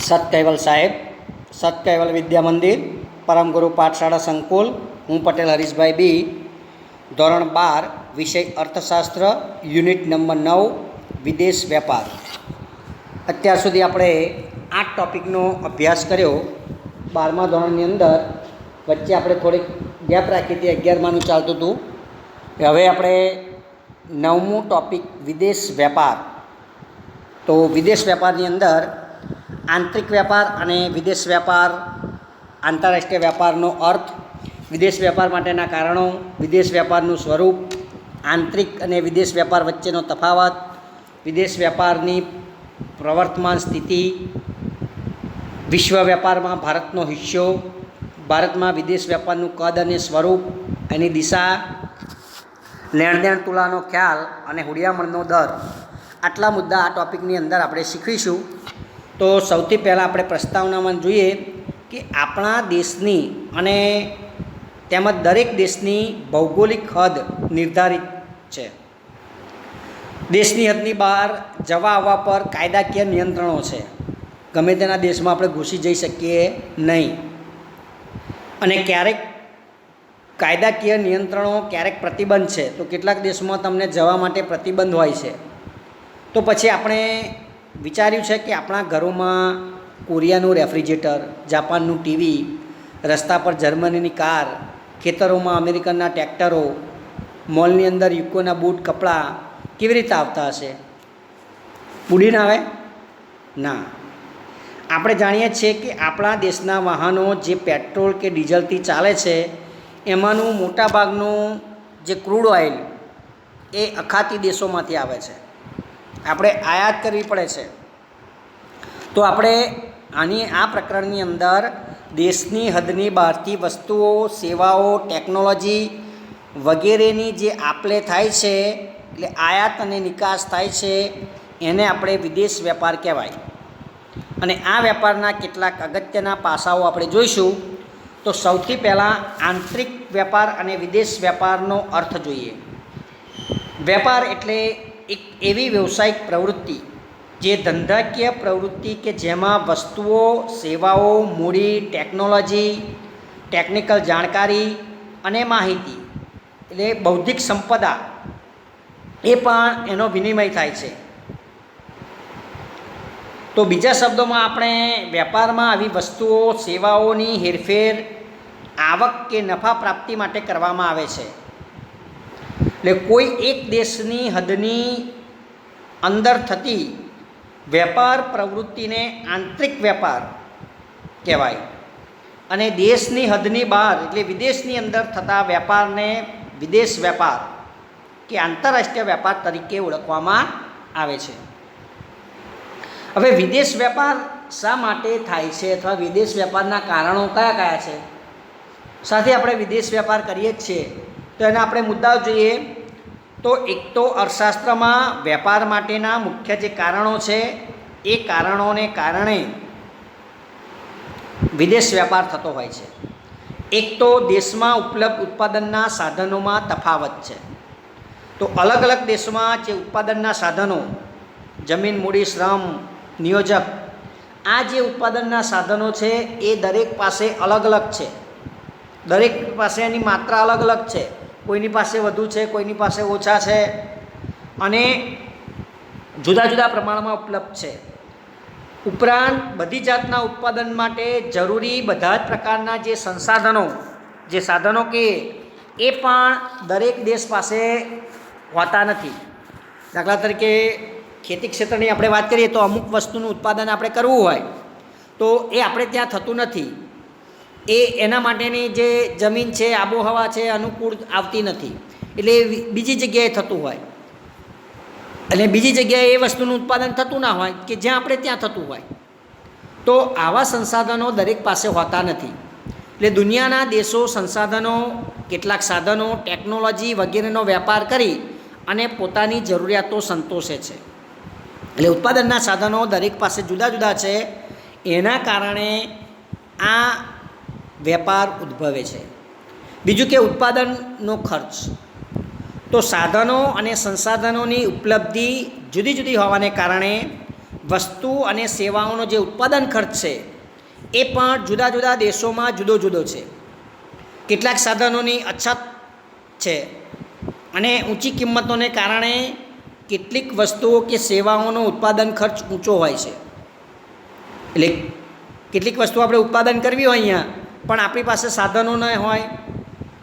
સત સાહેબ, સત વિદ્યા મંદિર, પરમ ગુરુ પાઠશાળા સંકુલ. હું પટેલ હરીશભાઈ બી, ધોરણ 12, વિષય અર્થશાસ્ત્ર, યુનિટ નંબર 9, વિદેશ વેપાર. અત્યાર સુધી આપણે 8 ટૉપિકનો અભ્યાસ કર્યો 12મા ધોરણની અંદર. વચ્ચે આપણે થોડીક ગેપ રાખી હતી, 11માનું ચાલતું હતું. હવે આપણે 9મું ટૉપિક વિદેશ વેપાર. તો વિદેશ વેપારની અંદર આંતરિક વેપાર અને વિદેશ વેપાર, આંતરરાષ્ટ્રીય વેપારનો અર્થ, વિદેશ વેપાર માટેના કારણો, વિદેશ વેપારનું સ્વરૂપ, આંતરિક અને વિદેશ વેપાર વચ્ચેનો તફાવત, વિદેશ વેપારની પ્રવર્તમાન સ્થિતિ, વિશ્વ વેપારમાં ભારતનો હિસ્સો, ભારતમાં વિદેશ વેપારનું કદ અને સ્વરૂપ, એની દિશા, લેણદેણ તુલાનો ખ્યાલ અને હુડિયામણનો દર. આટલા મુદ્દા આ ટૉપિકની અંદર આપણે શીખીશું. તો સૌથી પહેલાં આપણે પ્રસ્તાવનામાં જોઈએ કે આપણા દેશની અને તેમજ દરેક દેશની ભૌગોલિક હદ નિર્ધારિત છે. દેશની હદની બહાર જવા આવવા પર કાયદાકીય નિયંત્રણો છે. ગમે તેના દેશમાં આપણે ઘૂસી જઈ શકીએ નહીં. અને ક્યારેક કાયદાકીય નિયંત્રણો, ક્યારેક પ્રતિબંધ છે. તો કેટલાક દેશમાં તમને જવા માટે પ્રતિબંધ હોય છે. તો પછી આપણે વિચાર્યું છે કે આપણા ઘરોમાં કોરિયાનું રેફ્રિજરેટર, જાપાનનું ટીવી, રસ્તા પર જર્મનીની કાર, ખેતરોમાં અમેરિકનના ટ્રેક્ટરો, મોલની અંદર યુકોના બૂટ, કપડાં કેવી રીતે આવતા હશે? બુડીને આવે? ના. આપણે જાણીએ છીએ કે આપણા દેશના વાહનો જે પેટ્રોલ કે ડીઝલથી ચાલે છે, એમાંનું મોટાભાગનું જે ક્રૂડ ઓઇલ એ અખાતી દેશોમાંથી આવે છે. આપણે આયાત કરવી પડે છે. તો આપણે આ પ્રકરણની અંદર દેશની હદની બહારથી વસ્તુઓ, સેવાઓ, ટેકનોલોજી વગેરેની જે આપલે થાય છે, એટલે આયાત અને નિકાસ થાય છે, એને આપણે વિદેશ વેપાર કહેવાય. અને આ વેપારના કેટલાક અગત્યના પાસાઓ આપણે જોઈશું. તો સૌથી પહેલાં આંતરિક વેપાર અને વિદેશ વેપારનો અર્થ જોઈએ. વેપાર એટલે એક એવી વ્યવસાયિક પ્રવૃત્તિ, જે ધંધાકીય પ્રવૃત્તિ કે જેમાં વસ્તુઓ, સેવાઓ, મૂડી, ટેકનોલોજી, ટેકનિકલ જાણકારી અને માહિતી, એટલે બૌદ્ધિક સંપદા, એ પણ એનો વિનિમય થાય છે. તો બીજા શબ્દોમાં આપણે વેપારમાં આવી વસ્તુઓ, સેવાઓની હેરફેર આવક કે નફા પ્રાપ્તિ માટે કરવામાં આવે છે. એટલે કોઈ એક દેશની હદની અંદર થતી વેપાર પ્રવૃત્તિને આંતરિક વેપાર કહેવાય. અને દેશની હદની બહાર એટલે વિદેશની અંદર થતા વેપારને વિદેશ વેપાર કે આંતરરાષ્ટ્રીય વેપાર તરીકે ઓળખવામાં આવે છે. હવે વિદેશ વેપાર શા માટે થાય છે, અથવા વિદેશ વેપારના કારણો કયા કયા છે? સાથે આપણે વિદેશ વેપાર કરીએ જ છીએ, તો એના આપણે મુદ્દાઓ જોઈએ. તો એક તો અર્થશાસ્ત્રમાં વેપાર માટેના મુખ્ય જે કારણો છે, એ કારણોને કારણે વિદેશ વેપાર થતો હોય છે. એક તો દેશમાં ઉપલબ્ધ ઉત્પાદનના સાધનોમાં તફાવત છે. તો અલગ અલગ દેશમાં જે ઉત્પાદનના સાધનો, જમીન, મૂડી, શ્રમ, નિયોજક, આ જે ઉત્પાદનના સાધનો છે એ દરેક પાસે અલગ અલગ છે. દરેક પાસે એની માત્રા અલગ અલગ છે. કોઈની પાસે વધુ છે, કોઈની પાસે ઓછા છે, અને જુદા જુદા પ્રમાણમાં ઉપલબ્ધ છે. ઉપરાંત બધી જાતના ઉત્પાદન માટે જરૂરી બધા જ પ્રકારના જે સંસાધનો, જે સાધનો કે એ પણ દરેક દેશ પાસે હોતા નથી. દાખલા તરીકે ખેતી ક્ષેત્રની આપણે વાત કરીએ તો અમુક વસ્તુનું ઉત્પાદન આપણે કરવું હોય તો એ આપણે ત્યાં થતું નથી. એના માટેની જે જમીન છે, આબોહવા છે, અનુકૂળ આવતી નથી. એટલે બીજી જગ્યાએ થતું હોય, અને બીજી જગ્યાએ એ વસ્તુનું ઉત્પાદન થતું ના હોય કે જ્યાં આપણે ત્યાં થતું હોય. તો આવા સંસાધનો દરેક પાસે હોતા નથી. એટલે દુનિયાના દેશો સંસાધનો, કેટલાક સાધનો, ટેકનોલોજી વગેરેનો વેપાર કરી અને પોતાની જરૂરિયાતો સંતોષે છે. એટલે ઉત્પાદનના સાધનો દરેક પાસે જુદા જુદા છે. એના કારણે આ વેપાર ઉદ્ભવે છે. બીજું કે ઉત્પાદનનો ખર્ચ. તો સાધનો અને સંસાધનોની ઉપલબ્ધિ જુદી જુદી હોવાને કારણે વસ્તુ અને સેવાઓનો જે ઉત્પાદન ખર્ચ છે એ પણ જુદા જુદા દેશોમાં જુદો જુદો છે. કેટલાક સાધનોની અછત છે અને ઊંચી કિંમતોને કારણે કેટલીક વસ્તુઓ કે સેવાઓનો ઉત્પાદન ખર્ચ ઊંચો હોય છે. એટલે કેટલીક વસ્તુ આપણે ઉત્પાદન કરવી હોય અહીંયા, પણ આપણી પાસે સાધનો ન હોય,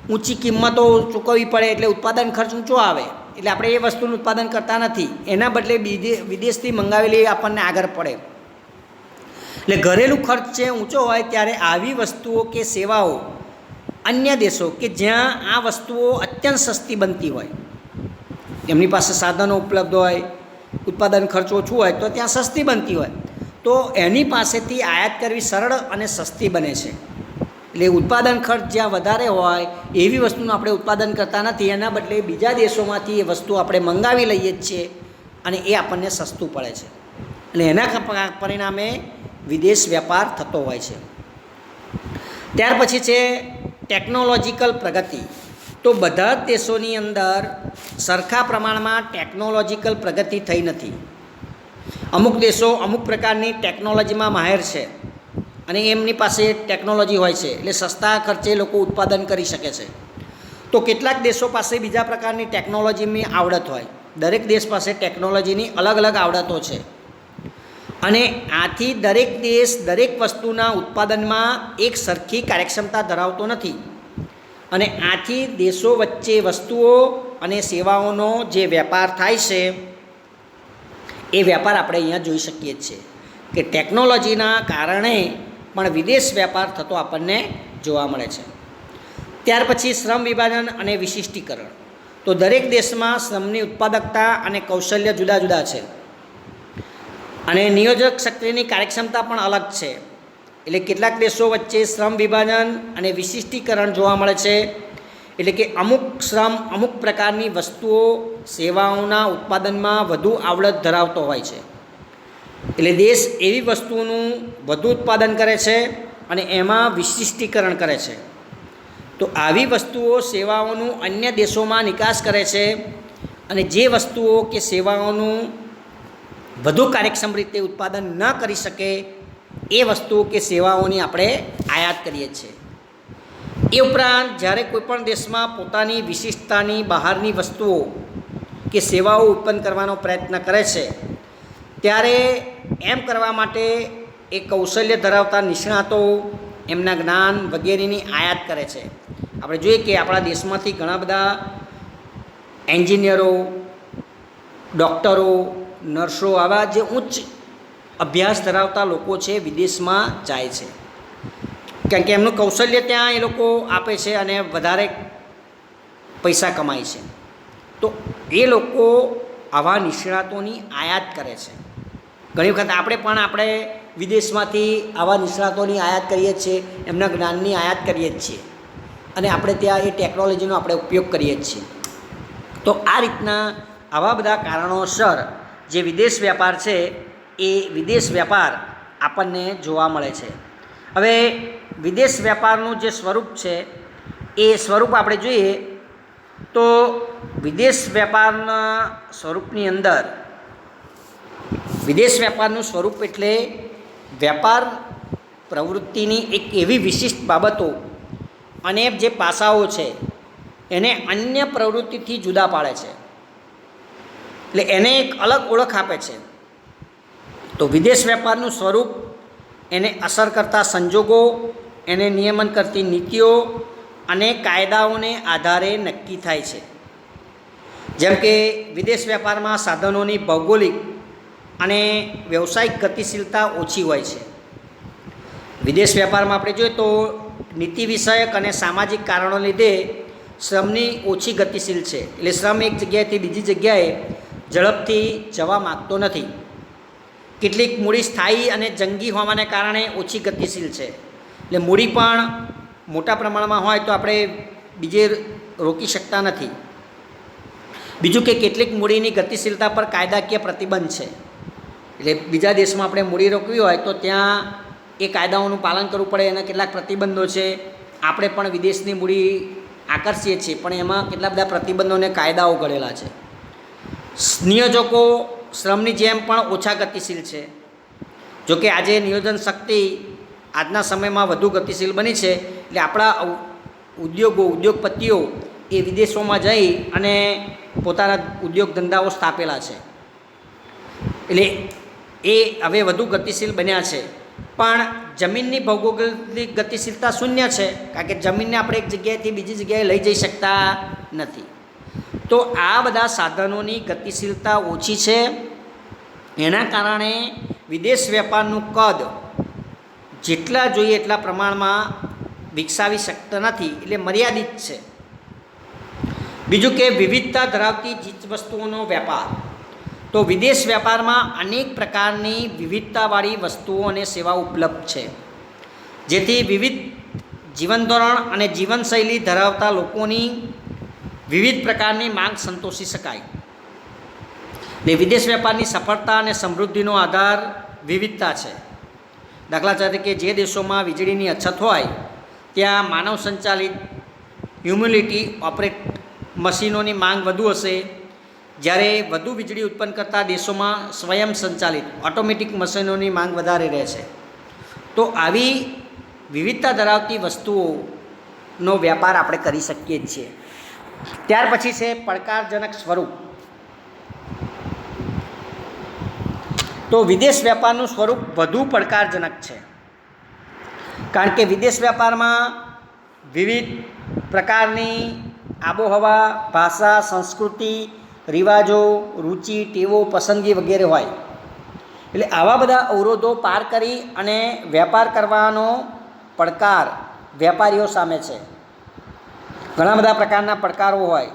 ઊંચી કિંમતો ચૂકવવી પડે એટલે ઉત્પાદન ખર્ચ ઊંચો આવે, એટલે આપણે એ વસ્તુનું ઉત્પાદન કરતા નથી. એના બદલે વિદેશથી મંગાવેલી આપણને આગળ પડે. એટલે ઘરેલું ખર્ચ જે ઊંચો હોય ત્યારે આવી વસ્તુઓ કે સેવાઓ અન્ય દેશો કે જ્યાં આ વસ્તુઓ અત્યંત સસ્તી બનતી હોય, એમની પાસે સાધનો ઉપલબ્ધ હોય, ઉત્પાદન ખર્ચ ઓછું હોય તો ત્યાં સસ્તી બનતી હોય, તો એની પાસેથી આયાત કરવી સરળ અને સસ્તી બને છે. એટલે ઉત્પાદન ખર્ચ જ્યાં વધારે હોય એવી વસ્તુનું આપણે ઉત્પાદન કરતા નથી, એના બદલે બીજા દેશોમાંથી એ વસ્તુ આપણે મંગાવી લઈએ જ છીએ અને એ આપણને સસ્તું પડે છે. એટલે એના પરિણામે વિદેશ વેપાર થતો હોય છે. ત્યાર પછી છે ટેકનોલોજીકલ પ્રગતિ. તો બધા જ દેશોની અંદર સરખા પ્રમાણમાં ટેકનોલોજીકલ પ્રગતિ થઈ નથી. અમુક દેશો અમુક પ્રકારની ટેકનોલોજીમાં માહેર છે અને એમની પાસે ટેકનોલોજી હોય છે, એટલે સસ્તા ખર્ચે લોકો ઉત્પાદન કરી શકે છે. તો કેટલાક દેશો પાસે બીજા પ્રકારની ટેકનોલોજીની આવડત હોય. દરેક દેશ પાસે ટેકનોલોજીની અલગ અલગ આવડતો છે અને આથી દરેક દેશ દરેક વસ્તુના ઉત્પાદનમાં એક સરખી કાર્યક્ષમતા ધરાવતો નથી અને આથી દેશો વચ્ચે વસ્તુઓ અને સેવાઓનો જે વેપાર થાય છે એ વેપાર આપણે અહીંયા જોઈ શકીએ છીએ કે ટેકનોલોજીના કારણે પણ વિદેશ વેપાર થતો આપણને જોવા મળે છે. ત્યાર પછી શ્રમ વિભાજન અને વિશિષ્ટીકરણ. તો દરેક દેશમાં શ્રમની ઉત્પાદકતા અને કૌશલ્ય જુદા જુદા છે અને નિયોજક શક્તિની કાર્યક્ષમતા પણ અલગ છે. એટલે કેટલાક દેશો વચ્ચે શ્રમ વિભાજન અને વિશિષ્ટીકરણ જોવા મળે છે. એટલે કે અમુક શ્રમ અમુક પ્રકારની વસ્તુઓ સેવાઓના ઉત્પાદનમાં વધુ આવડત ધરાવતો હોય છે, એટલે દેશ એવી વસ્તુઓનું વધુ ઉત્પાદન કરે છે અને એમાં વિશિષ્ટીકરણ કરે છે. તો આવી વસ્તુઓ સેવાઓનું અન્ય દેશોમાં નિકાસ કરે છે અને જે વસ્તુઓ કે સેવાઓનું વધુ કાર્યક્ષમ રીતે ઉત્પાદન ન કરી શકે એ વસ્તુઓ કે સેવાઓની આપણે આયાત કરીએ છીએ. એ ઉપરાંત જ્યારે કોઈપણ દેશમાં પોતાની વિશિષ્ટતાની બહારની વસ્તુઓ કે સેવાઓ ઉત્પન્ન કરવાનો પ્રયત્ન કરે છે ત્યારે એમ કરવા માટે એ કૌશલ્ય ધરાવતા નિષ્ણાતો એમના જ્ઞાન વગેરેની આયાત કરે છે. આપણે જોઈએ કે આપણા દેશમાંથી ઘણા બધા એન્જિનિયરો, ડૉક્ટરો, નર્સો, આવા જે ઉચ્ચ અભ્યાસ ધરાવતા લોકો છે વિદેશમાં જાય છે, કારણ કે એમનું કૌશલ્ય ત્યાં એ લોકો આપે છે અને વધારે પૈસા કમાય છે. તો એ લોકો આવા નિષ્ણાતોની આયાત કરે છે. ઘણી વખત આપણે વિદેશમાંથી આવા નિષ્ણાતોની આયાત કરીએ છીએ, એમના જ્ઞાનની આયાત કરીએ જ છીએ અને આપણે ત્યાં એ ટેકનોલોજીનો આપણે ઉપયોગ કરીએ જ છીએ. તો આ રીતના આવા બધા કારણોસર જે વિદેશ વેપાર છે એ વિદેશ વેપાર આપણને જોવા મળે છે. હવે વિદેશ વેપારનું જે સ્વરૂપ છે એ સ્વરૂપ આપણે જોઈએ તો વિદેશ વેપારના સ્વરૂપની અંદર વિદેશ વેપારનું સ્વરૂપ એટલે વેપાર પ્રવૃત્તિની એક એવી વિશિષ્ટ બાબતો અને જે પાસાઓ છે એને અન્ય પ્રવૃત્તિથી જુદા પાડે છે, એટલે એને એક અલગ ઓળખ આપે છે. તો વિદેશ વેપારનું સ્વરૂપ એને અસર કરતા સંજોગો, એને નિયમન કરતી નીતિઓ અને કાયદાઓને આધારે નક્કી થાય છે. જેમ કે વિદેશ વેપારમાં સાધનોની ભૌગોલિક અને વ્યવસાયિક ગતિશીલતા ઓછી હોય છે. વિદેશ વેપારમાં આપણે જોઈએ તો નીતિ વિષયક અને સામાજિક કારણો લીધે શ્રમની ઓછી ગતિશીલ છે, એટલે શ્રમ એક જગ્યાએથી બીજી જગ્યાએ ઝડપથી જવા માગતો નથી. કેટલીક મૂડી સ્થાયી અને જંગી હોવાને કારણે ઓછી ગતિશીલ છે, એટલે મૂડી પણ મોટા પ્રમાણમાં હોય તો આપણે બીજે રોકી શકતા નથી. બીજું કે કેટલીક મૂડીની ગતિશીલતા પર કાયદાકીય પ્રતિબંધ છે, એટલે બીજા દેશમાં આપણે મૂડી રોકવી હોય તો ત્યાં એ કાયદાઓનું પાલન કરવું પડે, એના કેટલાક પ્રતિબંધો છે. આપણે પણ વિદેશની મૂડી આકર્ષીએ છીએ પણ એમાં કેટલા બધા પ્રતિબંધો અને કાયદાઓ ઘડેલા છે. નિયોજકો શ્રમની જેમ પણ ઓછા ગતિશીલ છે. જોકે આજે નિયોજન શક્તિ આજના સમયમાં વધુ ગતિશીલ બની છે, એટલે આપણા ઉદ્યોગપતિઓ એ વિદેશોમાં જઈ અને પોતાના ઉદ્યોગ ધંધાઓ સ્થાપેલા છે, એટલે એ હવે વધુ ગતિશીલ બન્યા છે. પણ જમીનની ભૌગોલિક ગતિશીલતા શૂન્ય છે, કારણ કે જમીનને આપણે એક જગ્યાએથી બીજી જગ્યાએ લઈ જઈ શકતા નથી. તો આ બધા સાધનોની ગતિશીલતા ઓછી છે, એના કારણે વિદેશ વેપારનું કદ જેટલા જોઈએ એટલા પ્રમાણમાં વિકસાવી શકતા નથી, એટલે મર્યાદિત છે. બીજું કે વિવિધતા ધરાવતી ચીજવસ્તુઓનો વેપાર. તો વિદેશ વેપારમાં અનેક પ્રકારની વિવિધતાવાળી વસ્તુઓ અને સેવાઓ ઉપલબ્ધ છે, જેથી વિવિધ જીવનધોરણ અને જીવનશૈલી ધરાવતા લોકોની વિવિધ પ્રકારની માંગ સંતોષી શકાય. ને વિદેશ વેપારની સફળતા અને સમૃદ્ધિનો આધાર વિવિધતા છે. દાખલા તરીકે જે દેશોમાં વીજળીની અછત હોય ત્યાં માનવ સંચાલિત હ્યુમ્યુલિટી ઓપરેટ મશીનોની માંગ વધુ હશે, જ્યારે વધુ વીજળી ઉત્પન્ન કરતા દેશોમાં સ્વયં સંચાલિત ઓટોમેટિક મશીનોની માંગ વધારે રહે છે. તો આવી વિવિધતા ધરાવતી વસ્તુઓનો વેપાર આપણે કરી શકીએ જ છીએ. ત્યાર પછી છે પડકારજનક સ્વરૂપ. તો વિદેશ વેપારનું સ્વરૂપ વધુ પડકારજનક છે, કારણ કે વિદેશ વેપારમાં વિવિધ પ્રકારની આબોહવા, ભાષા, સંસ્કૃતિ, રિવાજો, રુચિ, ટેવો, પસંદગી વગેરે હોય. એટલે આવા બધા અવરોધો પાર કરી અને વેપાર કરવાનો પડકાર વેપારીઓ સામે છે. ઘણા બધા પ્રકારના પડકારો હોય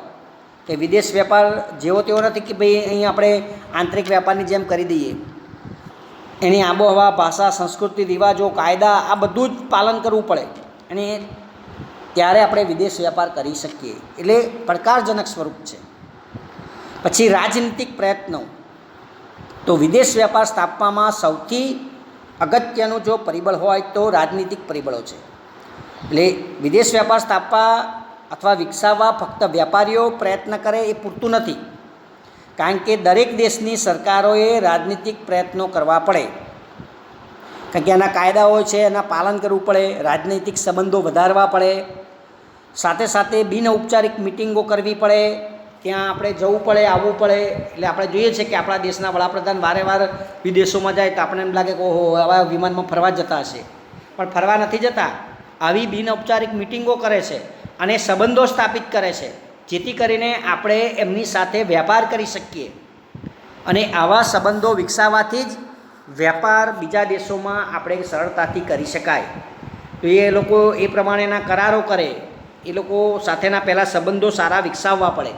કે વિદેશ વેપાર જેવો તેવો નથી કે ભાઈ અહીં આપણે આંતરિક વેપારની જેમ કરી દઈએ. એની આબોહવા, ભાષા, સંસ્કૃતિ, રિવાજો, કાયદા આ બધું જ પાલન કરવું પડે, અને ત્યારે આપણે વિદેશ વેપાર કરી શકીએ. એટલે પડકારજનક સ્વરૂપ છે. પછી રાજનીતિક પ્રયત્નો. તો વિદેશ વેપાર સ્થાપવામાં સૌથી અગત્યનું જો પરિબળ હોય તો રાજનીતિક પરિબળો છે. એટલે વિદેશ વેપાર સ્થાપવા અથવા વિકસાવવા ફક્ત વેપારીઓ પ્રયત્ન કરે એ પૂરતું નથી, કારણ કે દરેક દેશની સરકારોએ રાજનીતિક પ્રયત્નો કરવા પડે, કારણ કે એના કાયદાઓ છે એના પાલન કરવું પડે, રાજનૈતિક સંબંધો વધારવા પડે, સાથે સાથે બિનઔપચારિક મિટિંગો કરવી પડે, ત્યાં આપણે જવું પડે, આવવું પડે. એટલે આપણે જોઈએ છીએ કે આપણા દેશના વડાપ્રધાન વારે વાર વિદેશોમાં જાય તો આપણને એમ લાગે કે ઓહો આવા વિમાનમાં ફરવા જતા હશે, પણ ફરવા નથી જતા. આવી બિનઔપચારિક મિટિંગો કરે છે અને સંબંધો સ્થાપિત કરે છે, જેથી કરીને આપણે એમની સાથે વેપાર કરી શકીએ, અને આવા સંબંધો વિકસાવવાથી જ વેપાર બીજા દેશોમાં આપણે સરળતાથી કરી શકાય. તો એ લોકો એ પ્રમાણેના કરારો કરે, એ લોકો સાથેના પહેલાં સંબંધો સારા વિકસાવવા પડે.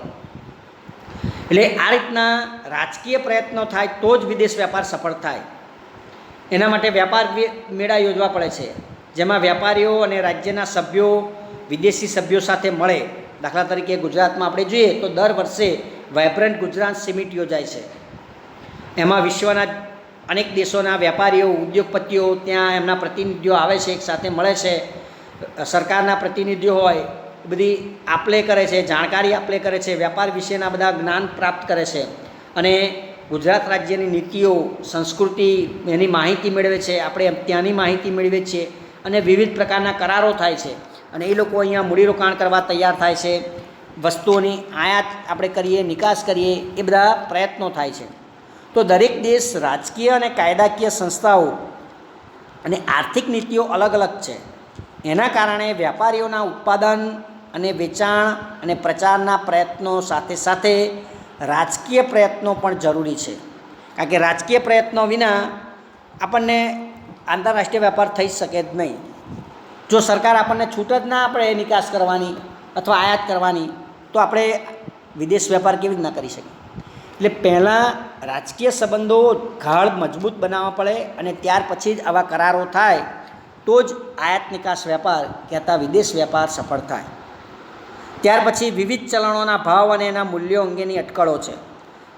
એટલે આ રીતના રાજકીય પ્રયત્નો થાય તો જ વિદેશ વેપાર સફળ થાય. એના માટે વેપાર મેળા યોજવા પડે છે, જેમાં વેપારીઓ અને રાજ્યના સભ્યો વિદેશી સભ્યો સાથે મળે. દાખલા તરીકે ગુજરાતમાં આપણે જોઈએ તો દર વર્ષે વાઇબ્રન્ટ ગુજરાત સમિટ યોજાય છે. એમાં વિશ્વના અનેક દેશોના વેપારીઓ, ઉદ્યોગપતિઓ, ત્યાં એમના પ્રતિનિધિઓ આવે છે, એક સાથે મળે છે. સરકારના પ્રતિનિધિઓ હોય, બધી આપલે કરે છે, જાણકારી આપલે કરે છે, વેપાર વિશેના બધા જ્ઞાન પ્રાપ્ત કરે છે, અને ગુજરાત રાજ્યની નીતિઓ, સંસ્કૃતિ એની માહિતી મેળવે છે, આપણે ત્યાંની માહિતી મેળવીએ છીએ, અને વિવિધ પ્રકારના કરારો થાય છે, અને એ લોકો અહીંયા મૂડીરોકાણ કરવા તૈયાર થાય છે. વસ્તુઓની આયાત આપણે કરીએ, નિકાસ કરીએ, એ બધા પ્રયત્નો થાય છે. તો દરેક દેશ રાજકીય અને કાયદાકીય સંસ્થાઓ અને આર્થિક નીતિઓ અલગ અલગ છે. એના કારણે વેપારીઓના ઉત્પાદન અને વેચાણ અને પ્રચારના પ્રયત્નો સાથે સાથે રાજકીય પ્રયત્નો પણ જરૂરી છે, કારણ કે રાજકીય પ્રયત્નો વિના આપણને આંતરરાષ્ટ્રીય વેપાર થઈ શકે જ નહીં. જો સરકાર આપણને છૂટ જ ના આપણે નિકાસ કરવાની અથવા આયાત કરવાની, તો આપણે વિદેશ વેપાર કેવી રીતના કરી શકીએ. એટલે પહેલાં રાજકીય સંબંધો ગાઢ મજબૂત બનાવવા પડે, અને ત્યાર પછી જ આવા કરારો થાય તો જ આયાત નિકાસ વેપાર કહેતા વિદેશ વેપાર સફળ થાય. ત્યાર પછી વિવિધ ચલણોના ભાવ અને એના મૂલ્યો અંગેની અટકળો છે.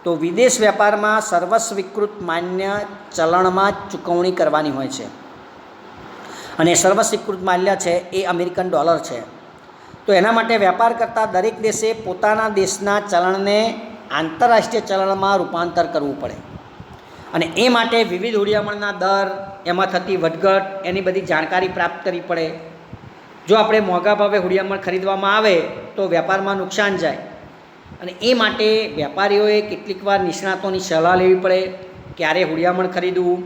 તો વિદેશ વેપારમાં સર્વસ્વીકૃત માન્ય ચલણમાં જ ચૂકવણી કરવાની હોય છે, અને સર્વસ્વીકૃત માલ્ય છે એ અમેરિકન ડોલર છે. તો એના માટે વેપાર કરતા દરેક દેશે પોતાના દેશના ચલણને આંતરરાષ્ટ્રીય ચલણમાં રૂપાંતર કરવું પડે અને એ માટે વિવિધ હુંડિયામણના દર, એમાં થતી વધઘટ, એની બધી જાણકારી પ્રાપ્ત કરવી પડે. જો આપણે મોંઘા ભાવે હુંડિયામણ ખરીદવામાં આવે તો વેપારમાં નુકસાન જાય અને એ માટે વેપારીઓએ કેટલીક વાર નિષ્ણાતોની સલાહ લેવી પડે. ક્યારે હુંડિયામણ ખરીદવું,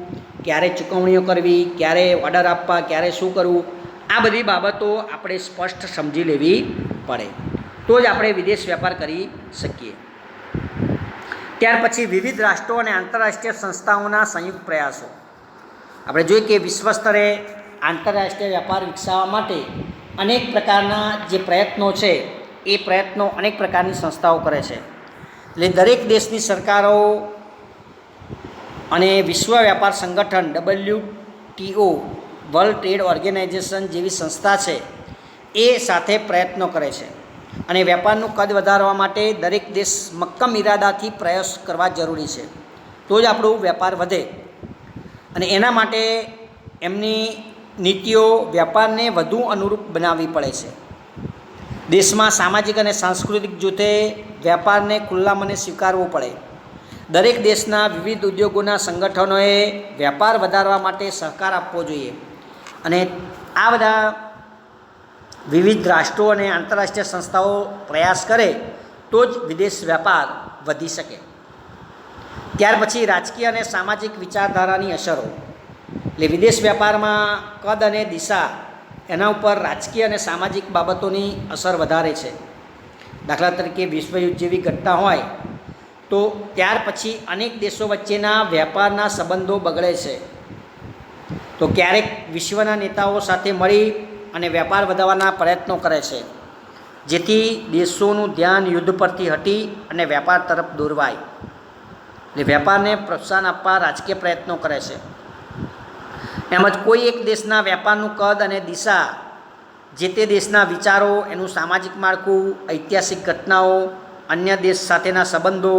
ક્યારે ચૂકવણીઓ કરવી, ક્યારે ઓર્ડર આપવા, ક્યારે શું કરવું, આ બધી બાબતો આપણે સ્પષ્ટ સમજી લેવી પડે, તો જ આપણે વિદેશ વેપાર કરી શકીએ. ત્યાર પછી વિવિધ રાષ્ટ્રો અને આંતરરાષ્ટ્રીય સંસ્થાઓના સંયુક્ત પ્રયાસો. આપણે જોઈએ કે વિશ્વ સ્તરે આંતરરાષ્ટ્રીય વેપાર વિકસાવવા માટે અનેક પ્રકારના જે પ્રયત્નો છે એ પ્રયત્નો અનેક પ્રકારની સંસ્થાઓ કરે છે. એટલે દરેક દેશની સરકારો અને વિશ્વ વેપાર સંગઠન WTO, વર્લ્ડ ટ્રેડ ઓર્ગેનાઇઝેશન જેવી સંસ્થા છે એ સાથે પ્રયત્નો કરે છે અને વેપારનું કદ વધારવા માટે દરેક દેશ મક્કમ ઇરાદાથી પ્રયાસ કરવા જરૂરી છે, તો જ આપણો વેપાર વધે. અને એના માટે એમની નીતિઓ વેપારને વધુ અનુરૂપ બનાવવી પડે છે. દેશમાં સામાજિક અને સાંસ્કૃતિક જૂથે વેપારને ખુલ્લા મને સ્વીકારવો પડે. દરેક દેશના વિવિધ ઉદ્યોગોના સંગઠનોએ વેપાર વધારવા માટે સહકાર આપવો જોઈએ અને આ બધા વિવિધ રાષ્ટ્રો અને આંતરરાષ્ટ્રીય સંસ્થાઓ પ્રયાસ કરે તો જ વિદેશ વેપાર વધી શકે. ત્યાર પછી રાજકીય અને સામાજિક વિચારધારાની અસરો. એટલે વિદેશ વેપારમાં કદ અને દિશા એના ઉપર રાજકીય અને સામાજિક બાબતોની અસર વધારે છે. દાખલા તરીકે વિશ્વયુદ્ધ જેવી ઘટના હોય તો ત્યાર પછી અનેક દેશો વચ્ચેના વેપારના સંબંધો બગડે છે. તો ક્યારેક વિશ્વના નેતાઓ સાથે મળી અને વેપાર વધારવાના પ્રયત્નો કરે છે, જેથી દેશોનું ધ્યાન યુદ્ધ પરથી હટી અને વેપાર તરફ દોરવાય. એટલે વેપારને પ્રોત્સાહન આપવા રાજકીય પ્રયત્નો કરે છે. તેમજ કોઈ એક દેશના વેપારનું કદ અને દિશા જે તે દેશના વિચારો, એનું સામાજિક માળખું, ઐતિહાસિક ઘટનાઓ, અન્ય દેશ સાથેના સંબંધો,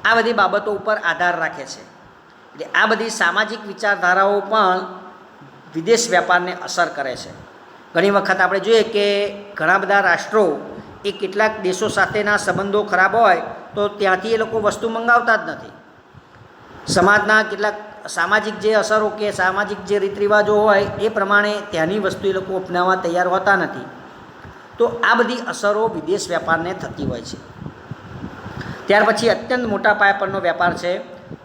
આ બધી બાબતો ઉપર આધાર રાખે છે. એટલે આ બધી સામાજિક વિચારધારાઓ પણ વિદેશ વેપારને અસર કરે છે. ઘણી વખત આપણે જોઈએ કે ઘણા બધા રાષ્ટ્રો એ કેટલાક દેશો સાથેના સંબંધો ખરાબ હોય તો ત્યાંથી એ લોકો વસ્તુ મંગાવતા જ નથી. સમાજના કેટલાક સામાજિક જે અસરો કે સામાજિક જે રીત રિવાજો હોય એ પ્રમાણે ત્યાંની વસ્તુ એ લોકો અપનાવવા તૈયાર હોતા નથી. તો આ બધી અસરો વિદેશ વેપારને થતી હોય છે. ત્યાર પછી અત્યંત મોટા પાયા પરનો વેપાર છે.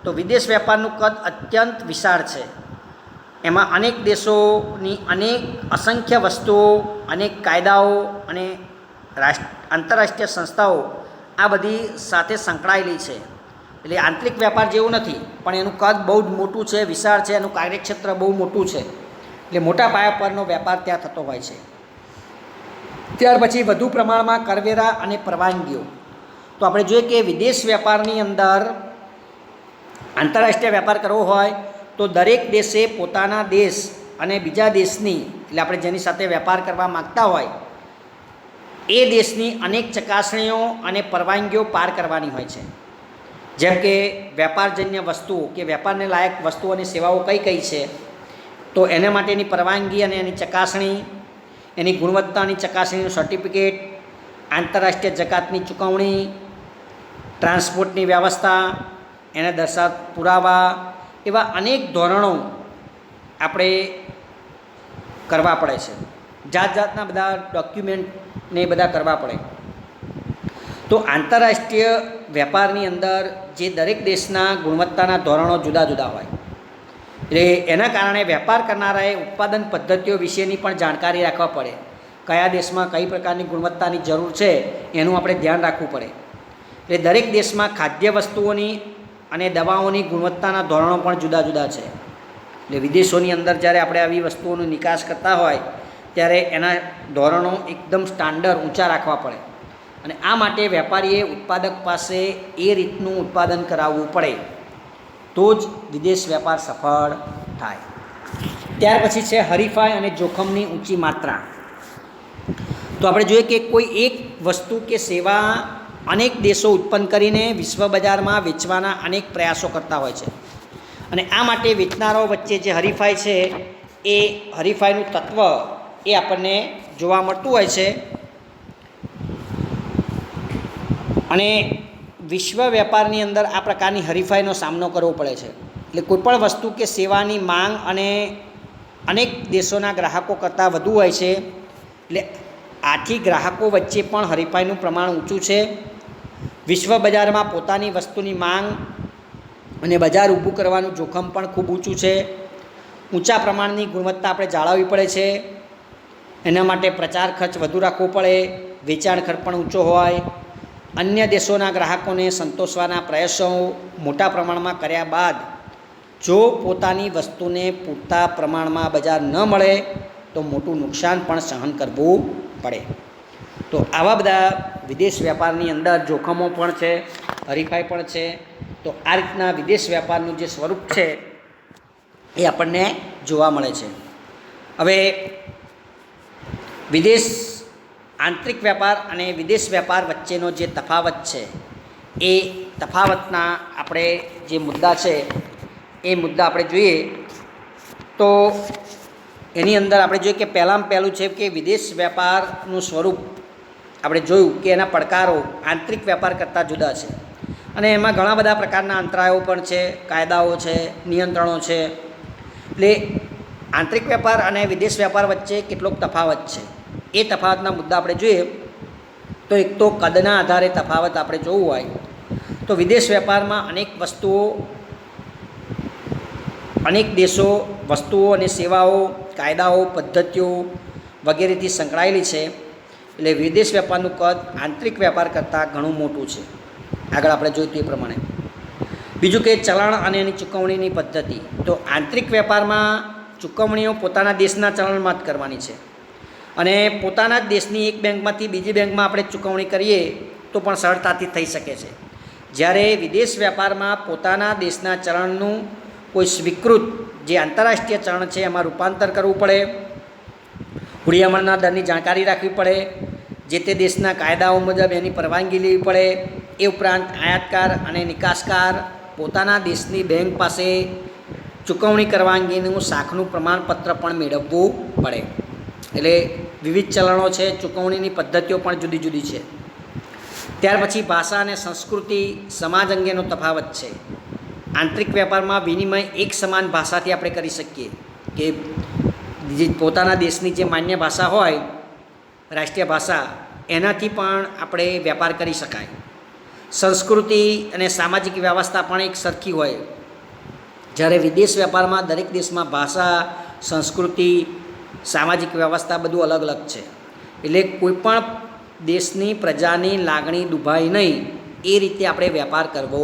તો વિદેશ વેપારનું કદ અત્યંત વિશાળ છે. એમાં અનેક દેશોની અનેક અસંખ્ય વસ્તુઓ, અનેક કાયદાઓ અને આંતરરાષ્ટ્રીય સંસ્થાઓ આ બધી સાથે સંકળાયેલી છે. એટલે આંતરિક વેપાર જેવું નથી, પણ એનું કદ બહુ જ મોટું છે, વિશાળ છે, એનું કાર્યક્ષેત્ર બહુ મોટું છે. એટલે મોટા પાયા પરનો વેપાર ત્યાં થતો હોય છે. ત્યાર પછી વધુ પ્રમાણમાં કરવેરા અને પરવાનગીઓ. તો આપણે જોઈએ કે વિદેશ વેપારની અંદર આંતરરાષ્ટ્રીય વેપાર કરવો હોય તો દરેક દેશે પોતાના દેશ અને બીજા દેશની, એટલે આપણે જેની સાથે વેપાર કરવા માગતા હોય એ દેશની અનેક ચકાસણીઓ અને પરવાનગીઓ પાર કરવાની હોય છે. જેમ કે વેપારજન્ય વસ્તુઓ કે વેપારને લાયક વસ્તુઓ અને સેવાઓ કઈ કઈ છે, તો એના માટેની પરવાનગી અને એની ચકાસણી, એની ગુણવત્તાની ચકાસણીનું સર્ટિફિકેટ, આંતરરાષ્ટ્રીય જકાતની ચૂકવણી, ટ્રાન્સપોર્ટની વ્યવસ્થા, એને દર્શાવતા પુરાવા, એવા અનેક ધોરણો આપણે કરવા પડે છે. જાત જાતના બધા ડોક્યુમેન્ટને એ બધા કરવા પડે. તો આંતરરાષ્ટ્રીય વેપારની અંદર જે દરેક દેશના ગુણવત્તાના ધોરણો જુદા જુદા હોય, એટલે એના કારણે વેપાર કરનારાએ ઉત્પાદન પદ્ધતિઓ વિશેની પણ જાણકારી રાખવા પડે. કયા દેશમાં કઈ પ્રકારની ગુણવત્તાની જરૂર છે એનું આપણે ધ્યાન રાખવું પડે. એટલે દરેક દેશમાં ખાદ્ય વસ્તુઓની અને દવાઓની ગુણવત્તાના ધોરણો પણ જુદા જુદા છે. એટલે વિદેશોની અંદર જ્યારે આપણે આવી વસ્તુઓનો નિકાસ કરતા હોય ત્યારે એના ધોરણો એકદમ સ્ટાન્ડર્ડ ઊંચા રાખવા પડે અને આ માટે વેપારીએ ઉત્પાદક પાસે એ રીતનું ઉત્પાદન કરાવવું પડે, તો જ વિદેશ વેપાર સફળ થાય. ત્યાર પછી છે હરીફાઈ અને જોખમની ઊંચી માત્રા. તો આપણે જોઈએ કે કોઈ એક વસ્તુ કે સેવા અનેક દેશો ઉત્પન્ન કરીને વિશ્વ બજારમાં વેચવાના અનેક પ્રયાસો કરતા હોય છે અને આ માટે વેચનારાઓ વચ્ચે જે હરીફાઈ છે એ હરીફાઈનું તત્વ એ આપણને જોવા મળતું હોય છે. અને વિશ્વ વેપારની અંદર આ પ્રકારની હરીફાઈનો સામનો કરવો પડે છે. એટલે કોઈપણ વસ્તુ કે સેવાની માંગ અને અનેક દેશોના ગ્રાહકો કરતાં વધુ હોય છે. એટલે આથી ગ્રાહકો વચ્ચે પણ હરીફાઈનું પ્રમાણ ઊંચું છે. વિશ્વ બજારમાં પોતાની વસ્તુની માંગ અને બજાર ઊભું કરવાનું જોખમ પણ ખૂબ ઊંચું છે. ઊંચા પ્રમાણની ગુણવત્તા આપણે જાળવવી પડે છે. એના માટે પ્રચાર ખર્ચ વધુ રાખવો પડે, વેચાણ ખર્ચ પણ ઊંચો હોય. અન્ય દેશોના ગ્રાહકોને સંતોષવાના પ્રયાસો મોટા પ્રમાણમાં કર્યા બાદ જો પોતાની વસ્તુને પૂરતા પ્રમાણમાં બજાર ન મળે તો મોટું નુકસાન પણ સહન કરવું પડે. તો આવા બધા વિદેશ વેપારની અંદર જોખમો પણ છે, હરીફાઈ પણ છે. તો આ રીતના વિદેશ વેપારનું જે સ્વરૂપ છે એ આપણને જોવા મળે છે. હવે વિદેશ આંતરિક વેપાર અને વિદેશ વેપાર વચ્ચેનો જે તફાવત છે એ તફાવતના આપણે જે મુદ્દા છે એ મુદ્દા આપણે જોઈએ તો એની અંદર આપણે જોઈએ કે પહેલાં છે કે વિદેશ વેપારનું સ્વરૂપ આપણે જોયું કે એના પડકારો આંતરિક વેપાર કરતાં જુદા છે અને એમાં ઘણા બધા પ્રકારના અંતરાયો પણ છે, કાયદાઓ છે, નિયંત્રણો છે. એટલે આંતરિક વેપાર અને વિદેશ વેપાર વચ્ચે કેટલોક તફાવત છે. એ તફાવતના મુદ્દા આપણે જોઈએ તો એક તો કદના આધારે તફાવત આપણે જોવું હોય તો વિદેશ વેપારમાં અનેક દેશો વસ્તુઓ અને સેવાઓ, કાયદાઓ, પદ્ધતિઓ વગેરેથી સંકળાયેલી છે. એટલે વિદેશ વેપારનું કદ આંતરિક વેપાર કરતાં ઘણું મોટું છે. આગળ આપણે જોયું તે પ્રમાણે. બીજું કે ચલણ અને એની ચૂકવણીની પદ્ધતિ. તો આંતરિક વેપારમાં ચૂકવણીઓ પોતાના દેશના ચલણમાં જ કરવાની છે અને પોતાના જ દેશની એક બેંકમાંથી બીજી બેંકમાં આપણે ચૂકવણી કરીએ તો પણ સરળતાથી થઈ શકે છે. જ્યારે વિદેશ વેપારમાં પોતાના દેશના ચલણનું કોઈ સ્વીકૃત જે આંતરરાષ્ટ્રીય ચલણ છે એમાં રૂપાંતર કરવું પડે, હુડિયામણના દરની જાણકારી રાખવી પડે, જે તે દેશના કાયદાઓ મુજબ એની પરવાનગી લેવી પડે. એ ઉપરાંત આયાતકાર અને નિકાસકાર પોતાના દેશની બેંક પાસે ચૂકવણી કરવા અંગેનું શાખનું પ્રમાણપત્ર પણ મેળવવું પડે. એટલે વિવિધ ચલણો છે, ચૂકવણીની પદ્ધતિઓ પણ જુદી જુદી છે. ત્યાર પછી ભાષા અને સંસ્કૃતિ, સમાજ અંગેનો તફાવત છે. આંતરિક વેપારમાં વિનિમય એક સમાન ભાષાથી આપણે કરી શકીએ કે જે પોતાના દેશની જે માન્ય ભાષા હોય, રાષ્ટ્રીય ભાષા, એનાથી પણ આપણે વેપાર કરી શકાય. સંસ્કૃતિ અને સામાજિક વ્યવસ્થા પણ એક સરખી હોય. જ્યારે વિદેશ વેપારમાં દરેક દેશમાં ભાષા, સંસ્કૃતિ, સામાજિક વ્યવસ્થા બધું અલગ અલગ છે. એટલે કોઈપણ દેશની પ્રજાની લાગણી દુભાય નહીં એ રીતે આપણે વેપાર કરવો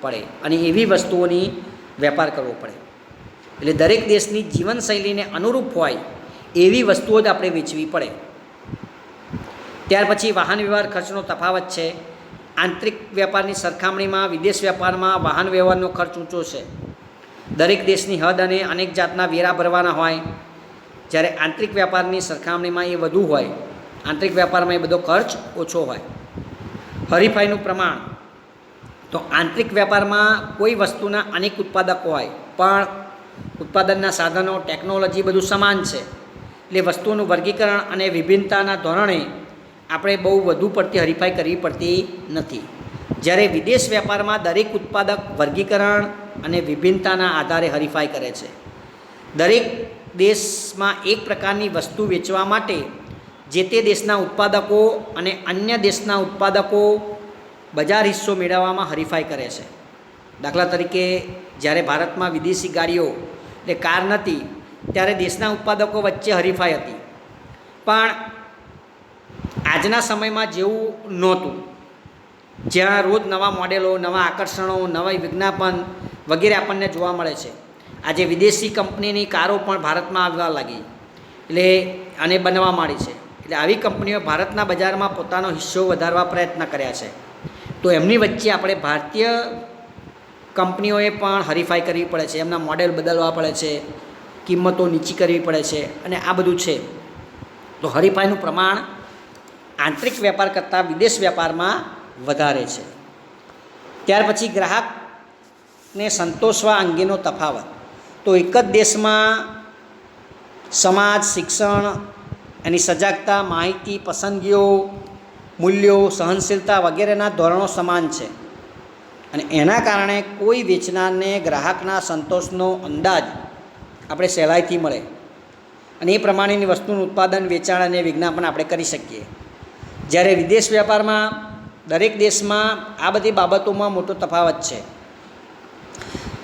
પડે અને એવી વસ્તુઓની વેપાર કરવો પડે. એટલે દરેક દેશની જીવનશૈલીને અનુરૂપ હોય એવી વસ્તુઓ જ આપણે વેચવી પડે. ત્યાર પછી વાહન વ્યવહાર ખર્ચનો તફાવત છે. આંતરિક વેપારની સરખામણીમાં વિદેશ વેપારમાં વાહન વ્યવહારનો ખર્ચ ઊંચો છે. દરેક દેશની હદ અને અનેક જાતના વેરા ભરવાના હોય, જ્યારે આંતરિક વેપારની સરખામણીમાં એ વધુ હોય. આંતરિક વેપારમાં એ બધો ખર્ચ ઓછો હોય. હરીફાઈનું પ્રમાણ. તો આંતરિક વેપારમાં કોઈ વસ્તુના અનેક ઉત્પાદકો હોય પણ ઉત્પાદનના સાધનો, ટેકનોલોજી બધું સમાન છે. એટલે વસ્તુઓનું વર્ગીકરણ અને વિભિન્નતાના ધોરણે આપણે બહુ વધુ પડતી હરીફાઈ કરવી પડતી નથી. જ્યારે વિદેશ વેપારમાં દરેક ઉત્પાદક વર્ગીકરણ અને વિભિન્નતાના આધારે હરીફાઈ કરે છે. દરેક દેશમાં એક પ્રકારની વસ્તુ વેચવા માટે જે તે દેશના ઉત્પાદકો અને અન્ય દેશના ઉત્પાદકો બજાર હિસ્સો મેળવવામાં હરીફાઈ કરે છે. દાખલા તરીકે જ્યારે ભારતમાં વિદેશી ગાડીઓ એટલે કાર નહોતી ત્યારે દેશના ઉત્પાદકો વચ્ચે હરીફાઈ હતી. પણ આજના સમયમાં જેવું નહોતું, જ્યાં રોજ નવા મોડેલો, નવા આકર્ષણો, નવા વિજ્ઞાપન વગેરે આપણને જોવા મળે છે. આજે વિદેશી કંપનીની કારો પણ ભારતમાં આવવા લાગી એટલે અને બનવા માંડી છે. એટલે આવી કંપનીઓ ભારતના બજારમાં પોતાનો હિસ્સો વધારવા પ્રયત્ન કર્યા છે. તો એમની વચ્ચે આપણે ભારતીય કંપનીઓએ પણ હરીફાઈ કરવી પડે છે, એમના મોડેલ બદલવા પડે છે, કિંમતો નીચી કરવી પડે છે અને આ બધું છે. તો હરીફાઈનું પ્રમાણ આંતરિક વેપાર કરતાં વિદેશ વેપારમાં વધારે છે. ત્યાર પછી ગ્રાહકને સંતોષવા અંગેનો તફાવત. તો એક જ દેશમાં સમાજ, શિક્ષણ, એની સજાગતા, માહિતી, પસંદગીઓ, મૂલ્યો, સહનશીલતા વગેરેના ધોરણો સમાન છે. અને એના કારણે કોઈ વેચનારને ગ્રાહકના સંતોષનો અંદાજ આપણે સહેલાઈથી મળે અને એ પ્રમાણેની વસ્તુનું ઉત્પાદન, વેચાણ અને વિજ્ઞાપન આપણે કરી શકીએ. જ્યારે વિદેશ વ્યાપારમાં દરેક દેશમાં આ બધી બાબતોમાં મોટો તફાવત છે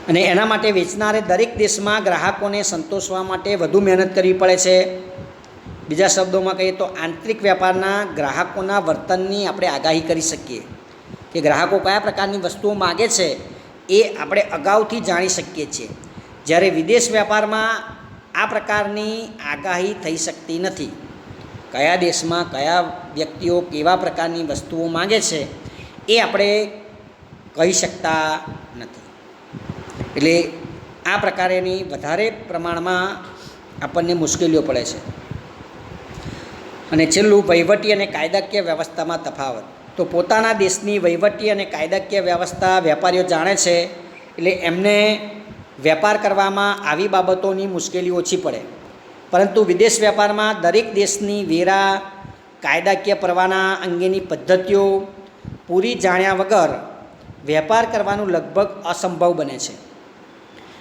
અને એના માટે વેચનારે દરેક દેશમાં ગ્રાહકોને સંતોષવા માટે વધુ મહેનત કરવી પડે છે. બીજા શબ્દોમાં કહીએ તો આંતરિક વ્યાપારના ગ્રાહકોના વર્તનની આપણે આગાહી કરી શકીએ કે ગ્રાહકો કયા પ્રકારની વસ્તુઓ માગે છે એ આપણે અગાઉથી જાણી શકીએ છીએ. જ્યારે વિદેશ વ્યાપારમાં આ પ્રકારની આગાહી થઈ શકતી નથી. કયા દેશમાં કયા વ્યક્તિઓ કેવા પ્રકારની વસ્તુઓ માગે છે એ આપણે કહી શકતા નથી. એટલે આ પ્રકારેની વધારે પ્રમાણમાં આપણને મુશ્કેલીઓ પડે છે. અને છેલ્લું, વહીવટી અને કાયદાકીય વ્યવસ્થામાં તફાવત. તો પોતાના દેશની વહીવટી અને કાયદાકીય વ્યવસ્થા વેપારીઓ જાણે છે, એટલે એમને વેપાર કરવામાં આવી બાબતોની મુશ્કેલી ઓછી પડે. પરંતુ વિદેશ વ્યાપારમાં દરેક દેશની વેરા, કાયદાકીય પરવાના અંગેની પદ્ધતિઓ પૂરી જાણ્યા વગર વેપાર કરવાનું લગભગ અસંભવ બને છે.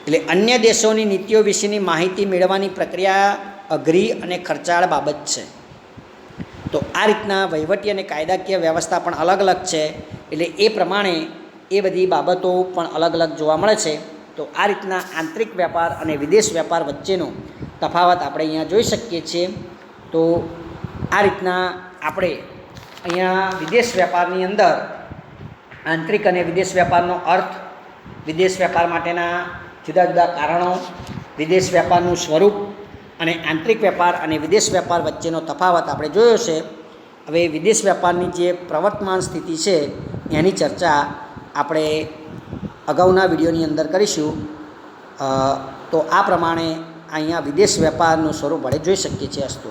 એટલે અન્ય દેશોની નીતિઓ વિશેની માહિતી મેળવવાની પ્રક્રિયા અઘરી અને ખર્ચાળ બાબત છે. તો આ રીતના વહીવટી અને કાયદાકીય વ્યવસ્થા પણ અલગ અલગ છે, એટલે એ પ્રમાણે એ બધી બાબતો પણ અલગ અલગ જોવા મળે છે. તો આ રીતના આંતરિક વ્યાપાર અને વિદેશ વ્યાપાર વચ્ચેનો તફાવત આપણે અહીંયા જોઈ શકીએ છીએ. તો આ રીતના આપણે અહીંયા વિદેશ વ્યાપારની અંદર આંતરિક અને વિદેશ વ્યાપારનો અર્થ, વિદેશ વ્યાપાર માટેના જુદા જુદા કારણો, વિદેશ વ્યાપારનું સ્વરૂપ અને આંતરિક વેપાર અને વિદેશ વેપાર વચ્ચેનો તફાવત આપણે જોયો છે. હવે વિદેશ વેપારની જે પ્રવર્તમાન સ્થિતિ છે એની ચર્ચા આપણે અગાઉના વિડીયોની અંદર કરીશું. તો આ પ્રમાણે અહીંયા વિદેશ વેપારનું સ્વરૂપ આપણે જોઈ શકીએ છીએ. અસ્તુ.